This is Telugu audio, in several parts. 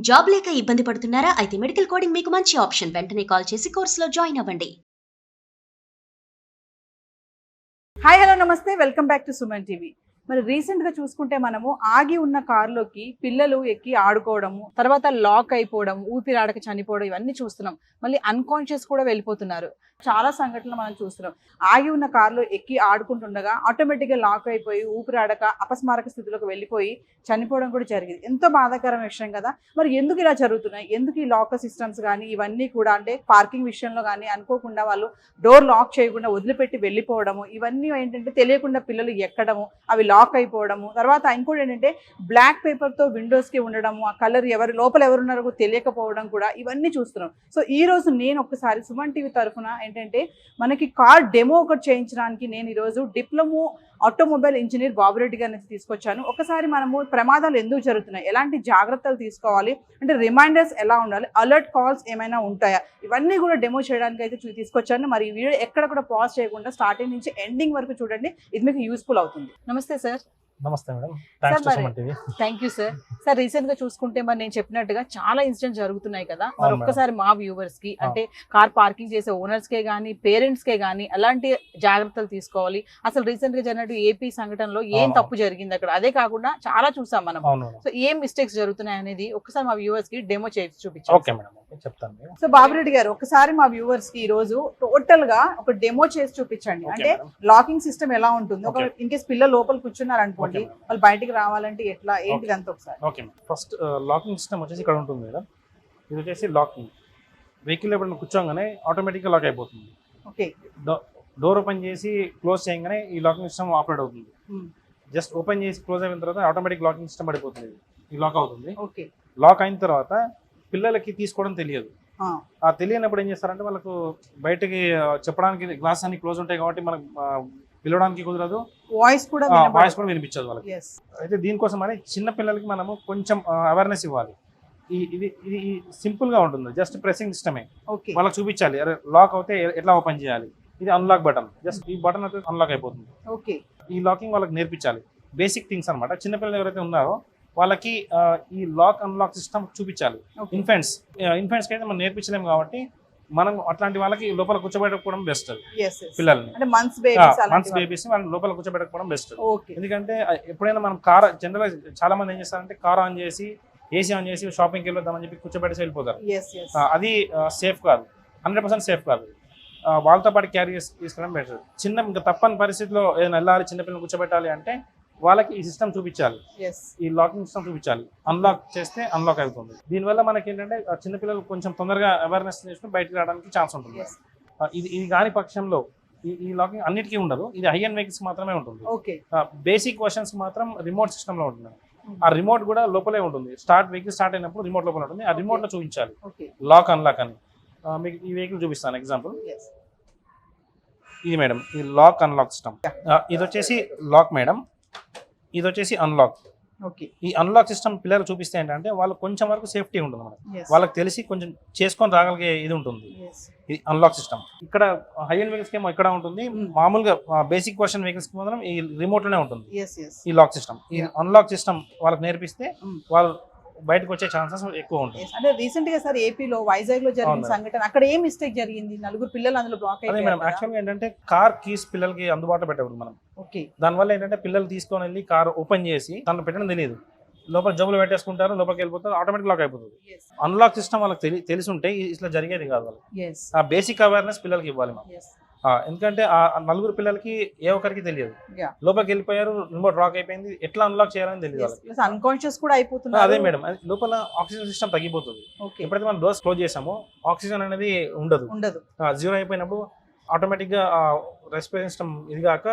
జాబ్ లేక ఇబ్బంది పడుతున్నారా? అయితే మెడికల్ కోడింగ్ మీకు మంచి ఆప్షన్. వెంటనే కాల్ చేసి కోర్సులో జాయిన్ అవ్వండి. హాయ్ హలో నమస్తే, welcome back to Suman TV. మరి రీసెంట్గా చూసుకుంటే మనము ఆగి ఉన్న కారులోకి పిల్లలు ఎక్కి ఆడుకోవడము, తర్వాత లాక్ అయిపోవడం, ఊపిరాడక చనిపోవడం ఇవన్నీ చూస్తున్నాం. మళ్ళీ అన్కాన్షియస్ కూడా వెళ్ళిపోతున్నారు. చాలా సంఘటనలు మనం చూస్తున్నాం. ఆగి ఉన్న కారులో ఎక్కి ఆడుకుంటుండగా ఆటోమేటిక్గా లాక్ అయిపోయి ఊపిరాడక అపస్మారక స్థితిలోకి వెళ్ళిపోయి చనిపోవడం కూడా జరిగింది. ఎంతో బాధాకరమైన విషయం కదా. మరి ఎందుకు ఇలా జరుగుతున్నాయి? ఎందుకు ఈ లాకర్ సిస్టమ్స్ కానీ ఇవన్నీ కూడా, అంటే పార్కింగ్ విషయంలో కానీ అనుకోకుండా వాళ్ళు డోర్ లాక్ చేయకుండా వదిలిపెట్టి వెళ్ళిపోవడము, ఇవన్నీ ఏంటంటే తెలియకుండా పిల్లలు ఎక్కడము, అవి లాక్ అయిపోవడము. తర్వాత ఇంకోటి ఏంటంటే బ్లాక్ పేపర్తో విండోస్కి ఉండడము, ఆ కలర్ ఎవరు లోపల ఎవరున్నారో తెలియకపోవడం కూడా, ఇవన్నీ చూస్తున్నాం. సో ఈ రోజు నేను ఒక్కసారి సుమన్ టీవీ తరఫున ఏంటంటే మనకి కార్ డెమో ఒకటి చేయించడానికి నేను ఈరోజు డిప్లొమో ఆటోమొబైల్ ఇంజనీర్ బాబురెడ్డి గారిని తీసుకొచ్చాను. ఒకసారి మనము ప్రమాదాలు ఎందుకు జరుగుతున్నాయి, ఎలాంటి జాగ్రత్తలు తీసుకోవాలి, అంటే రిమైండర్స్ ఎలా ఉండాలి, అలర్ట్ కాల్స్ ఏమైనా ఉంటాయా, ఇవన్నీ కూడా డెమో చేయడానికి అయితే తీసుకొచ్చాను. మరి ఈ వీడియో ఎక్కడ కూడా పాజ్ చేయకుండా స్టార్టింగ్ నుంచి ఎండింగ్ వరకు చూడండి, ఇది మీకు యూస్ఫుల్ అవుతుంది. నమస్తే సార్. నమస్తే madam, thanks to Suman TV. Thank you sir. Sir recent గా చూసుకుంటే మరి నేను చెప్పినట్టుగా చాలా ఇన్సిడెంట్స్ జరుగుతున్నాయి కదా. మరి ఒక్కసారి మా వ్యూవర్స్ కి, అంటే కార్ పార్కింగ్ చేసే ఓనర్స్ కే గానీ పేరెంట్స్ కే గానీ ఎలాంటి జాగ్రత్తలు తీసుకోవాలి, అసలు రీసెంట్ గా జరిగినట్టు ఏపీ సంఘటనలో ఏం తప్పు జరిగింది అక్కడ, అదే కాకుండా చాలా చూసాం మనం. సో ఏం మిస్టేక్స్ జరుగుతున్నాయి అనేది ఒక్కసారి మా వ్యూవర్స్ కి డెమో చేసి చూపించాం. ఓకే మేడం, చెప్తాను. సో బాబురెడ్డి గారు, ఒకసారి మా వ్యూవర్స్ కి ఈ రోజు టోటల్ గా ఒక డెమో చేసి చూపించండి. అంటే లాకింగ్ సిస్టమ్ ఎలా ఉంటుంది, ఒక ఇన్ కేస్ పిల్లలు లోపల కూర్చున్నారు అనుకోండి, వాళ్ళు బయటికి రావాలంటే ఎట్లా ఏంటిది అంత ఒకసారి. Okay madam, first locking system వచ్చేసి ఇక్కడ ఉంటుంది మేడం. ఇది వచ్చేసి లాకింగ్, వెహికల్ ఎప్పుడైనా కూర్చోగానే ఆటోమేటిక్గా లాక్ అయిపోతుంది. ఓకే, డోర్ ఓపెన్ చేసి క్లోజ్ చేయగానే ఈ లాకింగ్ సిస్టమ్ ఆపరేట్ అవుతుంది. జస్ట్ ఓపెన్ చేసి క్లోజ్ అయిన తర్వాత ఆటోమేటిక్ లాకింగ్ సిస్టమ్ పడిపోతుంది, ఈ లాక్ అవుతుంది. ఓకే, లాక్ అయిన తర్వాత పిల్లలకి తీసుకోవడం తెలియదు. ఆ తెలియనప్పుడు ఏం చేస్తారంటే వాళ్ళకు బయటకి చెప్పడానికి గ్లాస్ అన్ని క్లోజ్ ఉంటాయి కాబట్టి మనకు పిలవడానికి కుదరదు, వాయిస్ కూడా వినిపించదు వాళ్ళకి. అయితే దీనికోసం అని చిన్న పిల్లలకి మనము కొంచెం అవేర్నెస్ ఇవ్వాలి. ఇది సింపుల్ గా ఉంటుంది, జస్ట్ ప్రెసింగ్ సిస్టమే. వాళ్ళకి చూపించాలి, అరే లాక్ అవుతే ఎట్లా ఓపెన్ చేయాలి. ఇది అన్లాక్ బటన్, జస్ట్ ఈ బటన్ అయితే అన్లాక్ అయిపోతుంది. ఈ లాకింగ్ వాళ్ళకి నేర్పించాలి, బేసిక్ థింగ్స్ అనమాట. చిన్నపిల్లలు ఎవరైతే ఉన్నారో వాళ్ళకి ఈ లాక్ అన్లాక్ సిస్టమ్ చూపించాలి. ఇన్ఫెంట్స్ కి అయితే మనం నేర్పించలేము కాబట్టి మనం అట్లాంటి వాళ్ళకి లోపల కూర్చోబెట్టకపోవడం బెస్ట్. పిల్లల్ని మంత్స్ బేబీస్ వాళ్ళని లోపల కూర్చోబెట్టకపోవడం బెస్ట్. ఎందుకంటే ఎప్పుడైనా మనం కార్ జనరల్ గా చాలా మంది ఏం చేస్తారంటే కార్ ఆన్ చేసి ఏసీ ఆన్ చేసి షాపింగ్కి వెళ్ళొద్దామని చెప్పి కూర్చోబెట్టేసి వెళ్ళిపోతారు. అది సేఫ్ కాదు, 100% సేఫ్ కాదు. వాళ్ళతో పాటు క్యారీ తీసుకోవడం బెటర్. ఇంకా తప్పని పరిస్థితిలో ఏదైనా వెళ్ళాలి, చిన్నపిల్లలు కూర్చోబెట్టాలి అంటే వాళ్ళకి ఈ సిస్టమ్ చూపించాలి, ఈ లాకింగ్ సిస్టమ్ చూపించాలి. అన్లాక్ చేస్తే అన్లాక్ అవుతుంది. దీనివల్ల మనకి ఏంటంటే చిన్నపిల్లలు కొంచెం తొందరగా అవేర్నెస్ చేసుకుని బయటకు రావడానికి ఛాన్స్ ఉంటుంది. ఇది కాని పక్షంలో ఈ లాకింగ్ అన్నిటికీ ఉండదు, ఇది హై అండ్ వెహికల్స్ మాత్రమే ఉంటుంది. బేసిక్ వర్షన్స్ మాత్రం రిమోట్ సిస్టమ్ లో ఉంటుంది. ఆ రిమోట్ కూడా లోపలే ఉంటుంది. వెహికల్ స్టార్ట్ అయినప్పుడు రిమోట్ లోపల ఉంటుంది. ఆ రిమోట్ లో చూపించాలి లాక్ అన్లాక్ అని. మీకు ఈ వెహికల్ చూపిస్తాను ఎగ్జాంపుల్. ఇది మేడం, ఈ లాక్ అన్లాక్ సిస్టమ్. ఇది వచ్చేసి లాక్ మేడం, ఇది వచ్చేసి అన్లాక్. ఈ అన్లాక్ సిస్టమ్ పిల్లలు చూపిస్తే ఏంటంటే వాళ్ళు కొంచెం వరకు సేఫ్టీ ఉంటుంది మనకి, వాళ్ళకి తెలిసి కొంచెం చేసుకొని రాగలిగే ఇది ఉంటుంది. ఇది అన్లాక్ సిస్టమ్. ఇక్కడ హై అండ్ వెహికల్స్ ఏమో ఇక్కడ ఉంటుంది, మామూలుగా బేసిక్ వర్షన్ వెహికల్స్ కి మాత్రం ఈ రిమోట్ లోనే ఉంటుంది ఈ లాక్ సిస్టమ్. ఈ అన్లాక్ సిస్టమ్ వాళ్ళకి నేర్పిస్తే వాళ్ళు బయటకు వచ్చే ఛాన్సెస్ ఎక్కువ ఉంటాయి. అంటే రీసెంట్ గా సార్ ఏపీలో వైజాగ్ లో జరిగిన సంఘటన, అక్కడ ఏం మిస్టేక్ జరిగింది, నలుగురు పిల్లలు అందులో బ్లాక్ అయ్యారు. మేడం యాక్చువల్గా ఏంటంటే కార్ కీస్ పిల్లలకి అందుబాటులో పెట్టకూడదు మనం. దానివల్ల ఏంటంటే పిల్లలు తీసుకొని వెళ్ళి కార్ ఓపెన్ చేసి దాంట్లో పెట్టడం తెలియదు, లోపల జబ్బులు పెట్టేసుకుంటారు, లోపలికి వెళ్ళిపోతారు, ఆటోమేటిక్ లాక్ అయిపోతుంది. అన్లాక్ సిస్టమ్ వాళ్ళకి తెలిసి ఉంటే ఇట్లా జరిగేది కాదు. వాళ్ళు ఆ బేసిక్ అవేర్నెస్ పిల్లలకి ఇవ్వాలి మనం. ఎందుకంటే ఆ నలుగురు పిల్లలకి ఏ ఒక్కరికి తెలియదు, లోపలికి వెళ్ళిపోయారు, రిమోట్ లాక్ అయిపోయింది, ఎట్లా అన్లాక్ చేయాలని తెలియదు. అన్కాన్షియస్ కూడా అయిపోతుంది. అదే మేడం, లోపల ఆక్సిజన్ సిస్టమ్ తగ్గిపోతుంది. ఎప్పుడైతే మనం డోర్స్ క్లోజ్ చేసామో ఆక్సిజన్ అనేది ఉండదు. జీరో అయిపోయినప్పుడు ఆటోమేటిక్ గా రెస్పిరేషన్ సిస్టమ్ ఇది కాక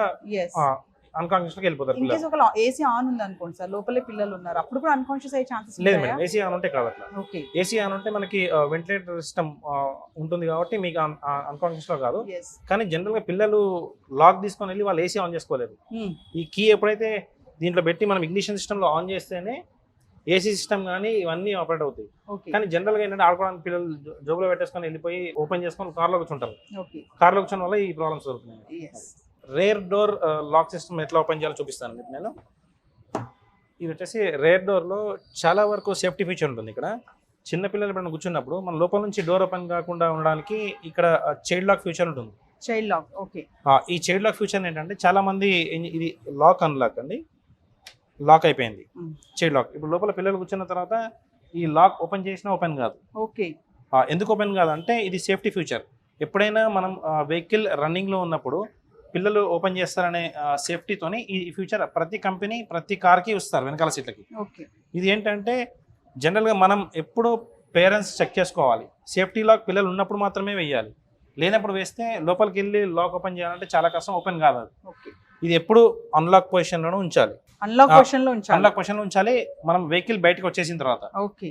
అన్కాన్షియస్ వెళ్ళిపోతారు. ఏసీ ఆన్ ఉంది అనుకోండి సార్, లోపలే పిల్లలు ఉన్నారు, అప్పుడు కూడా అన్కాన్షియస్ అయ్యే ఛాన్సెస్ లేదు మేడం. ఏసీ ఆన్ ఉంటే కాదు అట్లా. ఏసీ ఆన్ ఉంటే మనకి వెంటిలేటర్ సిస్టమ్ ఉంటుంది కాబట్టి మీకు అన్కాన్షియస్ లో కాదు. కానీ జనరల్ గా పిల్లలు లాక్ తీసుకొని వెళ్ళి వాళ్ళు ఏసీ ఆన్ చేసుకోలేరు. ఈ కీ ఎప్పుడైతే దీంట్లో పెట్టి మనం ఇగ్నిషన్ సిస్టమ్ లో ఆన్ చేస్తేనే ఏసీ సిస్టమ్ కానీ ఇవన్నీ ఆపరేట్ అవుతాయి. కానీ జనరల్ గా ఏంటంటే ఆడుకోవడానికి పిల్లలు జోబులో పెట్టేసుకొని వెళ్ళిపోయి ఓపెన్ చేసుకొని కార్లో కూర్చుంటారు. కార్లో కూర్చోవడం వల్ల ఈ ప్రాబ్లమ్స్ జరుగుతున్నాయి. రేర్ డోర్ లాక్ సిస్టమ్ ఎట్లా ఓపెన్ చేయాలో చూపిస్తాను నేను. ఇది వచ్చేసి రేర్ డోర్లో చాలా వరకు సేఫ్టీ ఫీచర్ ఉంటుంది. ఇక్కడ చిన్న పిల్లలు ఎప్పుడైనా కూర్చున్నప్పుడు మన లోపల నుంచి డోర్ ఓపెన్ కాకుండా ఉండడానికి ఇక్కడ చైల్డ్ లాక్ ఫీచర్ ఉంటుంది. Child lock, okay. ఈ చైల్డ్ లాక్ ఫీచర్ ఏంటంటే చాలా మంది ఇది లాక్ అన్లాక్ అండి, లాక్ అయిపోయింది చైల్డ్ లాక్. ఇప్పుడు లోపల పిల్లలు కూర్చున్న తర్వాత ఈ లాక్ ఓపెన్ చేసినా ఓపెన్ కాదు. ఓకే. ఎందుకు ఓపెన్ కాదంటే ఇది సేఫ్టీ ఫీచర్. ఎప్పుడైనా మనం వెహికల్ రన్నింగ్లో ఉన్నప్పుడు పిల్లలు ఓపెన్ చేస్తారనే సేఫ్టీతోని ఈ ఫీచర్ ప్రతి కంపెనీ ప్రతి కార్కి ఇస్తారు వెనకాల సీట్లకి. ఓకే. ఇది ఏంటంటే జనరల్గా మనం ఎప్పుడు పేరెంట్స్ చెక్ చేసుకోవాలి. సేఫ్టీ లాక్ పిల్లలు ఉన్నప్పుడు మాత్రమే వేయాలి, లేనప్పుడు వేస్తే లోపలికి వెళ్ళి లాక్ ఓపెన్ చేయాలంటే చాలా కష్టం, ఓపెన్ కాదు. ఓకే. ఇది ఎప్పుడు అన్లాక్ పొజిషన్లోనే ఉంచాలి. అన్లాక్ పొజిషన్లో ఉంచాలి మనం వెహికల్ బయటకు వచ్చేసిన తర్వాత. ఓకే.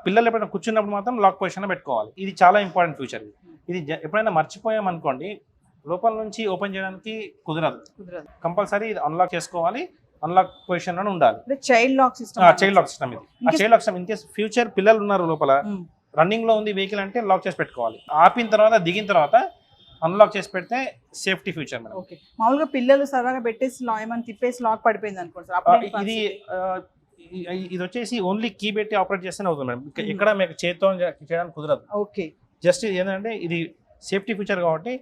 పిల్లలు ఎప్పుడైనా కూర్చున్నప్పుడు మాత్రం లాక్ పొజిషన్లో పెట్టుకోవాలి. ఇది చాలా ఇంపార్టెంట్ ఫీచర్. ఇది ఎప్పుడైనా మర్చిపోయామనుకోండి లోపల నుంచి ఓపెన్ చేయడానికి కుదరదు. కంపల్సరీ ఇది అన్లాక్ చేసుకోవాలి, అన్లాక్ పొజిషన్ లోనే ఉండాలి. Child lock system. Child lock system ఇది. ఆ child lock system in case future పిల్లలు ఉన్నారు లోపల రన్నింగ్ లో ఉంది వెహికల్ అంటే లాక్ చేసి పెట్టుకోవాలి. ఆపిన తర్వాత దిగిన తర్వాత అన్లాక్ చేసి పెడితే సేఫ్టీ ఫీచర్. ఓకే. మామూలుగా పిల్లలు సరదాగా పెట్టేసి ఏమైనా తిప్పేసి లాక్ పడిపోయింది అనుకోండి, ఇది వచ్చేసి ఓన్లీ కీ పెట్టి ఆపరేట్ చేస్తేనే అవుతుంది మేడం. ఇక్కడ మీకు చేతితో చేయడానికి కుదరదు. ఓకే. జస్ట్ ఏంటంటే ఇది సేఫ్టీ ఫీచర్ కాబట్టి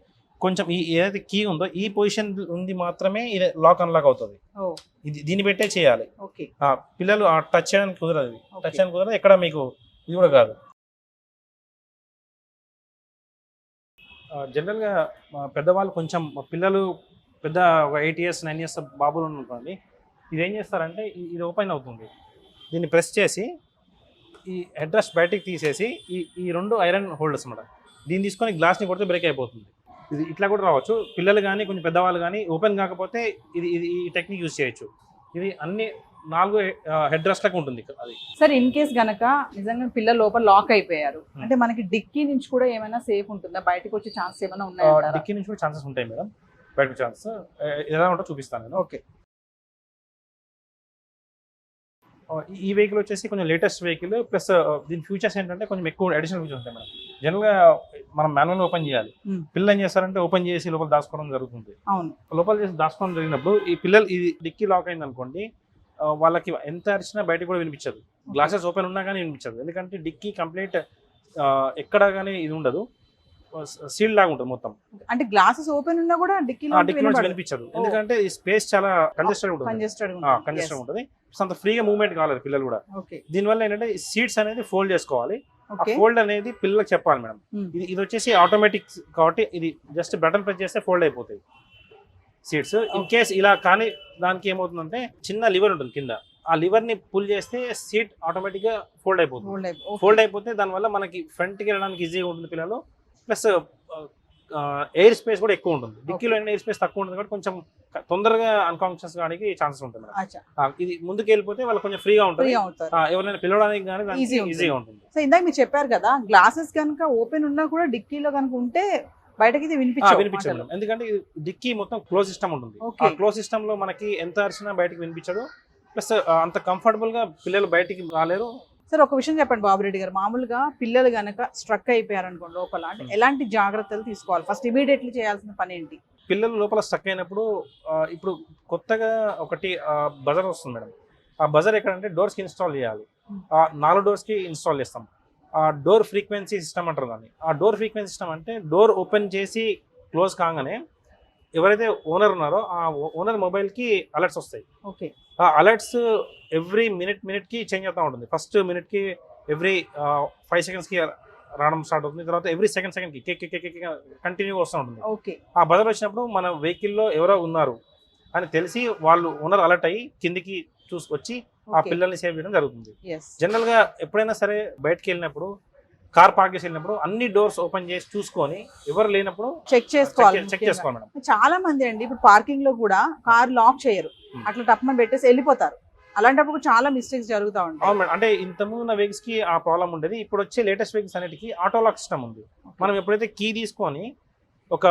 కొంచెం ఈ ఏదైతే కీ ఉందో ఈ పొజిషన్ ఉంది మాత్రమే ఇది లాక్ అన్లాక్ అవుతుంది. ఇది దీన్ని పెట్టే చేయాలి. పిల్లలు టచ్ చేయడానికి కుదరదు. టచ్ చేయడానికి కుదరదు. ఎక్కడ మీకు ఇది కూడా కాదు. జనరల్గా పెద్దవాళ్ళు కొంచెం పిల్లలు పెద్ద ఒక 8 years 9 years బాబులు అనుకోండి, ఇది ఏం చేస్తారంటే ఇది ఓపెన్ అవుతుంది. దీన్ని ప్రెస్ చేసి ఈ హెడ్ రెస్ట్ బయటికి తీసేసి ఈ 2 ఐరన్ హోల్డర్స్ అన్నమాట, దీన్ని తీసుకొని గ్లాస్ని కొడితే బ్రేక్ అయిపోతుంది. ఇది ఇట్లా కూడా రావచ్చు. పిల్లలు కానీ కొంచెం పెద్దవాళ్ళు కానీ ఓపెన్ కాకపోతే ఇది ఈ టెక్నిక్ యూజ్ చేయొచ్చు. ఇది అన్ని 4 హెడ్ రెస్ట్లకు ఉంటుంది. అది సార్ ఇన్ కేస్ గనక నిజంగా పిల్లలు లోపల లాక్ అయిపోయారు అంటే మనకి డిక్కీ నుంచి కూడా ఏమైనా సేఫ్ ఉంటుందా? బయటకు వచ్చే ఛాన్స్ ఏమైనా ఉన్నాయా? డిక్కీ నుంచి కూడా ఛాన్సెస్ ఉంటాయి మేడం. బయటకు ఛాన్స్ ఎలా ఉంటుందో చూపిస్తాను నేను. ఓకే. ఈ వెహికల్ వచ్చేసి కొంచెం లేటెస్ట్ వెహికల్ ప్లస్ దీని ఫీచర్స్ ఏంటంటే కొంచెం ఎక్కువ అడిషనల్ ఫీచర్స్ ఉంటాయి మేడం. జనరల్గా మనం మాన్యువల్ ఓపెన్ చేయాలి. పిల్లలు ఏం చేస్తారంటే ఓపెన్ చేసి లోపల దాచుకోవడం జరుగుతుంది. లోపల చేసి దాచుకోవడం జరిగినప్పుడు ఈ పిల్లలు ఇది డిక్కీ లాక్ అయింది అనుకోండి, వాళ్ళకి ఎంత అరిచినా బయటకు కూడా వినిపించదు. గ్లాసెస్ ఓపెన్ ఉన్నా కానీ వినిపించదు. ఎందుకంటే డిక్కీ కంప్లీట్ ఎక్కడ కానీ ఇది ఉండదు, సీల్ లాగా ఉంటుంది మొత్తం. అంటే గ్లాసెస్ ఓపెన్ ఉన్నా కూడా డిక్కీలో వినిపించదు. ఎందుకంటే ఈ స్పేస్ చాలా కంజెస్టెడ్ ఉంటుంది. అంత ఫ్రీగా మూవ్మెంట్ కాలేదు పిల్లలు కూడా. దీనివల్ల ఏంటంటే సీట్స్ అనేది ఫోల్డ్ చేసుకోవాలి. ఆ ఫోల్డ్ అనేది పిల్లలకు చెప్పాలి మేడం. ఇది వచ్చేసి ఆటోమేటిక్ కాబట్టి ఇది జస్ట్ బటన్ ప్రెస్ చేస్తే ఫోల్డ్ అయిపోతాయి సీట్స్. ఇన్ కేస్ ఇలా కానీ దానికి ఏమవుతుందంటే చిన్న లివర్ ఉంటుంది కింద, ఆ లివర్ ని పుల్ చేస్తే సీట్ ఆటోమేటిక్ గా ఫోల్డ్ అయిపోతుంది. ఫోల్డ్ అయిపోతే దానివల్ల మనకి ఫ్రంట్ కి వెళ్ళడానికి ఈజీగా ఉంటుంది పిల్లలు. ప్లస్ ఎయిర్ స్పేస్ కూడా ఎక్కువ ఉంటుంది. డిక్కీలో ఎయిర్ స్పేస్ తక్కువ ఉంటుంది కాబట్టి కొంచెం తొందరగా అన్కాన్షియస్ కావడానికి ఛాన్సెస్ ఉంటుంది. ఇది ముందుకు వెళ్ళిపోతే వాళ్ళు కొంచెం ఫ్రీగా ఉంటుంది. ఎవరైనా పిలవడానికి కానీ ఈజీగా ఉంటుంది. సో ఇందాక మీరు చెప్పారు కదా గ్లాసెస్ కనుక ఓపెన్ ఉన్నా కూడా డిక్కీలో కనుక ఉంటే బయటకి వినిపించదు. ఎందుకంటే డిక్కీ మొత్తం క్లోజ్ సిస్టమ్ ఉంటుంది. ఆ క్లోజ్ సిస్టమ్ లో మనకి ఎంత అరిచినా బయటకి వినిపించదు. ప్లస్ అంత కంఫర్టబుల్ గా పిల్లలు బయటికి రాలేరు. సార్ ఒక విషయం చెప్పండి బాబురెడ్డి గారు, మామూలుగా పిల్లలు గనక స్ట్రక్ అయిపోయారు అనుకోండి లోపల, అంటే ఎలాంటి జాగ్రత్తలు తీసుకోవాలి? ఫస్ట్ ఇమీడియట్లీ చేయాల్సిన పని ఏంటి? పిల్లలు లోపల స్ట్రక్ అయినప్పుడు ఇప్పుడు కొత్తగా ఒకటి బజర్ వస్తుంది మేడం. ఆ బజర్ ఎక్కడంటే డోర్స్ కి ఇన్స్టాల్ చేయాలి. 4 doors కి ఇన్స్టాల్ చేస్తాం. ఆ డోర్ ఫ్రీక్వెన్సీ సిస్టమ్ అంటారు దాన్ని. ఆ డోర్ ఫ్రీక్వెన్సీ సిస్టమ్ అంటే డోర్ ఓపెన్ చేసి క్లోజ్ కాగానే ఎవరైతే ఓనర్ ఉన్నారో ఆ ఓనర్ మొబైల్కి అలర్ట్స్ వస్తాయి. ఓకే. ఆ అలర్ట్స్ ఎవ్రీ మినిట్కి చేంజ్ అవుతూ ఉంటుంది. ఫస్ట్ మినిట్కి ఎవ్రీ 5 secondsకి రావడం స్టార్ట్ అవుతుంది. తర్వాత ఎవ్రీ సెకండ్కి కంటిన్యూగా వస్తూ ఉంటుంది. ఓకే. ఆ బజర్ వచ్చినప్పుడు మన వెహికల్లో ఎవరో ఉన్నారు అని తెలిసి వాళ్ళు ఓనర్ అలర్ట్ అయ్యి కిందికి వచ్చి ఆ పిల్లల్ని సేవ్ చేయడం జరుగుతుంది. జనరల్ గా ఎప్పుడైనా సరే బయటకు వెళ్ళినప్పుడు కార్ పార్క్ చేసి వెళ్ళినప్పుడు అన్ని డోర్స్ ఓపెన్ చేసి చూసుకొని ఎవరు లేనప్పుడు చెక్ చేసుకోవాలి మేడం. చాలా మంది అండి ఇప్పుడు పార్కింగ్ లో కూడా కార్ లాక్ చేయరు, అట్లా టప్మని పెట్టేసి వెళ్ళిపోతారు. అలాంటప్పుడు చాలా మిస్టేక్స్ జరుగుతూ ఉంటాయి. అవును మేడం. అంటే ఇంతకుముందు ఉన్న వెహికల్స్ కి ఆ ప్రాబ్లం ఉండేది. ఇప్పుడు వచ్చే లేటెస్ట్ వెహికల్స్ అన్నిటికీ ఆటో లాక్ సిస్టమ్ ఉంది. మనం ఎప్పుడైతే కీ తీసుకొని ఒక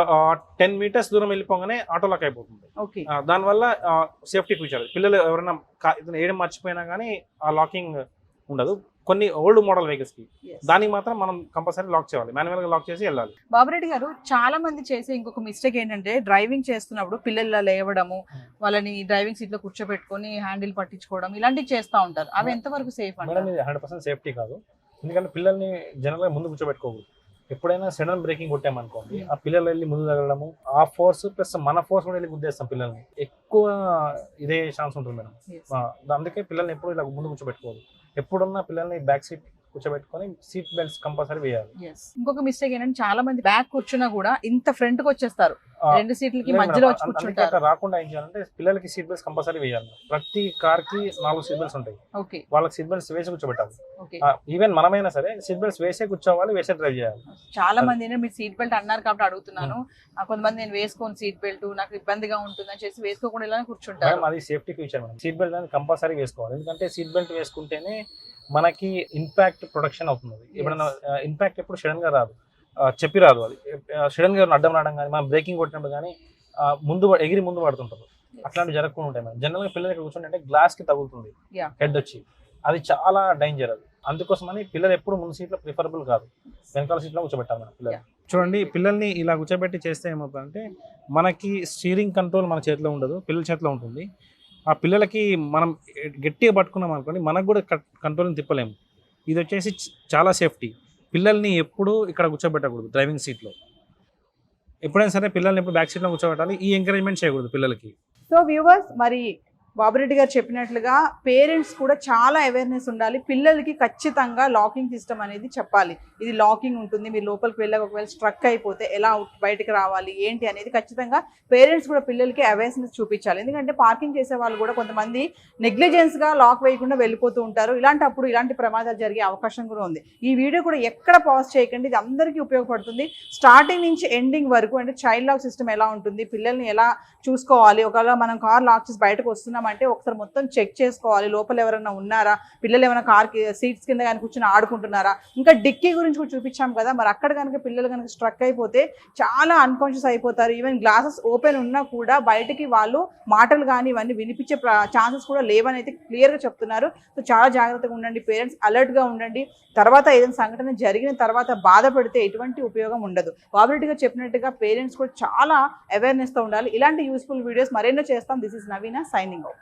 10 meters దూరం వెళ్ళిపోగానే ఆటో లాక్ అయిపోతుంది. దానివల్ల సేఫ్టీ ఫీచర్. పిల్లలు ఎవరైనా వేయడం మర్చిపోయినా కానీ ఆ లాకింగ్ ఉండదు. కొన్ని ఓల్డ్ మోడల్ వెహికల్స్ కి Yes. దానికి మాత్రం మనం కంపల్సరీ లాక్ చేయాలి, మాన్యువల్ గా లాక్ చేసి వెళ్ళాలి. బాబురెడ్డి గారు, చాలా మంది చేసే ఇంకొక మిస్టేక్ ఏంటంటే డ్రైవింగ్ చేస్తున్నప్పుడు పిల్లలు లేవడము, వాళ్ళని డ్రైవింగ్ సీట్ లో కూర్చోబెట్టుకొని హ్యాండిల్ పట్టించుకోవడం ఇలాంటివి చేస్తూ ఉంటారు. అవి ఎంతవరకు సేఫ్ మేడం అంటారు? ఇది 100% సేఫ్టీ కాదు, ఎందుకంటే పిల్లల్ని జనరల్ గా ముందు కూర్చోబెట్టుకోకూడదు. ఎప్పుడైనా సడన్ బ్రేకింగ్ కొట్టామనుకోండి, ఆ పిల్లలు వెళ్ళి ముందు తగలడము, ఆ ఫోర్స్ ప్లస్ మన ఫోర్స్ కూడా వెళ్ళి గుద్దేస్తాం పిల్లల్ని, ఎక్కువ ఇదే ఛాన్స్ ఉంటుంది మేడం. Yes. అందుకే పిల్లల్ని ఎప్పుడు ఇలా ముందు కూర్చోబెట్టుకోదు, ఎప్పుడున్నా పిల్లల్ని బ్యాక్ సీట్ కూర్చోబెట్టుకొని సీట్ బెల్ట్స్ కంపల్సరీ వేయాలి. Yes. ఇంకొక మిస్టేక్ ఏంటంటే చాలా మంది బ్యాక్ కూర్చున్నా కూడా ఇంత ఫ్రంట్ కి వచ్చేస్తారు, రెండు సీట్లకి లేదు మధ్యలో మేడం, వచ్చి అందుకే కూర్చుంటారు. అట్లా రాకుండా ఏం చేయాలంటే పిల్లలకి సీట్ బెల్ట్స్ కంపల్సరీ వేయాలి. ప్రతి కార్ కి 4 సీట్ బెల్ట్స్ ఉంటాయి, ఓకే వాళ్ళకి సీట్ బెల్ట్స్ వేసి కూర్చోబెట్టాలి. ఓకే. ఈవెన్ మనమైనా సరే సీట్ బెల్ట్స్ వేసే కూర్చోవాలి, వేసే డ్రైవ్ చేయాలి. చాలా మంది ఏంటంటే మీరు సీట్ బెల్ట్ అన్నారు కాబట్టి అడుగుతున్నాను. కొంతమంది నేను వేసుకోను సీట్ బెల్ట్, నాకు ఇబ్బందిగా ఉంటుంది అని చేసి వేసుకోకుండా ఇలా కూర్చుంటారు. మేడం అది safety feature madam, seat belt అనేది కంపల్సరీ వేసుకోవాలి. ఎందుకంటే సీట్ బెల్ట్ వేసుకుంటేనే మనకి ఇంపాక్ట్ ప్రొటెక్షన్ అవుతుంది. ఎప్పుడైనా ఇంపాక్ట్ ఎప్పుడు సడన్ గా రాదు, చెప్పి రాదు. అది సడన్ గా అడ్డం రావడం కానీ, మనం బ్రేకింగ్ కొట్టినప్పుడు కానీ ఎగిరి ముందు పడుతుంటారు, అట్లాంటివి జరగకుండా ఉంటాయి మేడం. జనరల్ గా పిల్లలకి కూర్చుంటే గ్లాస్ కి తగులుతుంది Yeah. హెడ్ వచ్చి, అది చాలా డేంజర్. అది అందుకోసమని పిల్లలు ఎప్పుడు ముందు సీట్ లో ప్రిఫరబుల్ కాదు, వెనకాల సీట్ లో కూర్చోబెట్టాలి మేడం పిల్లలు. చూడండి, పిల్లల్ని ఇలా కూర్చోబెట్టి చేస్తే ఏమవుతుందంటే మనకి స్టీరింగ్ కంట్రోల్ మన చేతిలో ఉండదు, పిల్లల చేతిలో ఉంటుంది. ఆ పిల్లలకి మనం గట్టిగా పట్టుకున్నాం అనుకోండి, మనకు కూడా కంట్రోల్ని తిప్పలేము. ఇది వచ్చేసి చాలా సేఫ్టీ. పిల్లల్ని ఎప్పుడు ఇక్కడ కూర్చోబెట్టకూడదు డ్రైవింగ్ సీట్లో, ఎప్పుడైనా సరే పిల్లల్ని ఎప్పుడు బ్యాక్ సీట్లో కూర్చోబెట్టాలి. ఈ ఎంకరేజ్మెంట్ చేయకూడదు పిల్లలకి. సో వ్యూవర్స్, మరి బాబురెడ్డి గారు చెప్పినట్లుగా పేరెంట్స్ కూడా చాలా అవేర్నెస్ ఉండాలి. పిల్లలకి ఖచ్చితంగా లాకింగ్ సిస్టమ్ అనేది చెప్పాలి. ఇది లాకింగ్ ఉంటుంది, మీరు లోపలికి వెళ్ళాక ఒకవేళ స్ట్రక్ అయిపోతే ఎలా బయటకు రావాలి ఏంటి అనేది ఖచ్చితంగా పేరెంట్స్ కూడా పిల్లలకి అవేర్నెస్ చూపించాలి. ఎందుకంటే పార్కింగ్ చేసే వాళ్ళు కూడా కొంతమంది నెగ్లిజెన్స్గా లాక్ వేయకుండా వెళ్ళిపోతూ ఉంటారు. ఇలాంటప్పుడు ఇలాంటి ప్రమాదాలు జరిగే అవకాశం కూడా ఉంది. ఈ వీడియో కూడా ఎక్కడ పాజ్ చేయకండి, ఇది అందరికీ ఉపయోగపడుతుంది. స్టార్టింగ్ నుంచి ఎండింగ్ వరకు, అంటే చైల్డ్ లాక్ సిస్టమ్ ఎలా ఉంటుంది, పిల్లల్ని ఎలా చూసుకోవాలి, ఒకవేళ మనం కార్ లాక్ చేసి బయటకు వస్తున్నాం అంటే ఒకసారి మొత్తం చెక్ చేసుకోవాలి, లోపల ఎవరైనా ఉన్నారా, పిల్లలు ఏమైనా కార్ సీట్స్ కింద కానీ కూర్చొని ఆడుకుంటున్నారా. ఇంకా డిక్కీ గురించి కూడా చూపించాం కదా, మరి అక్కడ కనుక పిల్లలు కనుక స్ట్రక్ అయిపోతే చాలా అన్కాన్షియస్ అయిపోతారు. ఈవెన్ గ్లాసెస్ ఓపెన్ ఉన్నా కూడా బయటకి వాళ్ళు మాటలు కానీ ఇవన్నీ వినిపించే ఛాన్సెస్ కూడా లేవని అయితే క్లియర్గా చెప్తున్నారు. సో చాలా జాగ్రత్తగా ఉండండి, పేరెంట్స్ అలర్ట్గా ఉండండి. తర్వాత ఏదైనా సంఘటన జరిగిన తర్వాత బాధపడితే ఎటువంటి ఉపయోగం ఉండదు. బాబురెడ్డి గారు చెప్పినట్టుగా పేరెంట్స్ కూడా చాలా అవేర్నెస్తో ఉండాలి. ఇలాంటి యూస్ఫుల్ వీడియోస్ మరెన్నో చేస్తాం. This is Naveena signing out.